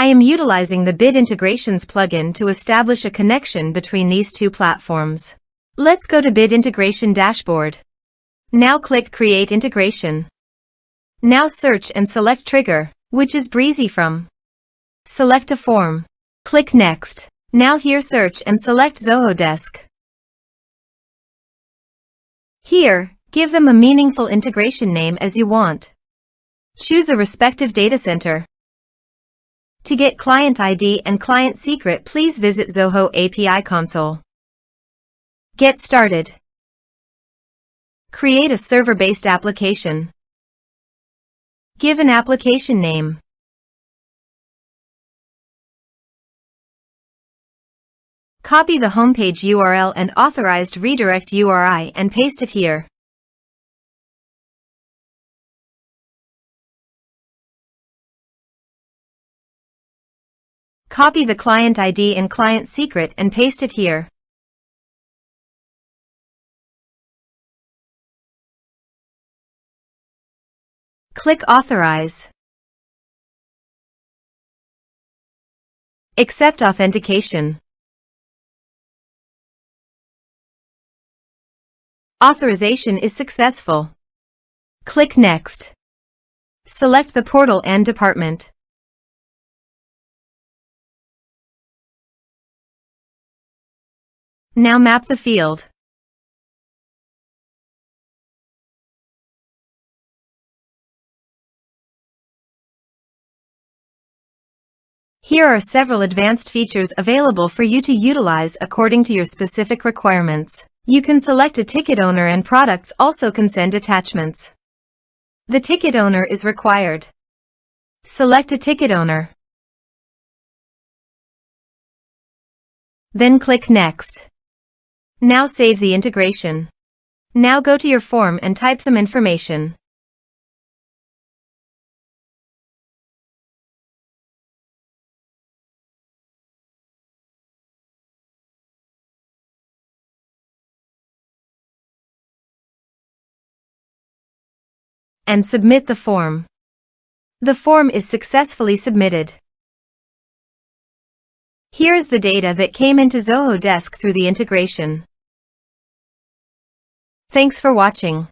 I am utilizing the Bit Integrations plugin to establish a connection between these two platforms. Let's go to Bit Integration Dashboard. Now click Create Integration. Now search and select Trigger, which is Brizy Form. Select a form. Click Next. Now here search and select Zoho Desk. Here, give them a meaningful integration name as you want. Choose a respective data center. To get client ID and client secret, please visit Zoho API Console. Get started. Create a server-based application. Give an application name. Copy the homepage URL and authorized redirect URI and paste it here. Copy the client ID and client secret and paste it here. Click Authorize. Accept authentication. Authorization is successful. Click Next. Select the portal and department. Now map the field. Here are several advanced features available for you to utilize according to your specific requirements. You can select a ticket owner and products also can send attachments. The ticket owner is required. Select a ticket owner. Then click Next. Now save the integration. Now go to your form and type some information. And submit the form. The form is successfully submitted. Here is the data that came into Zoho Desk through the integration. Thanks for watching.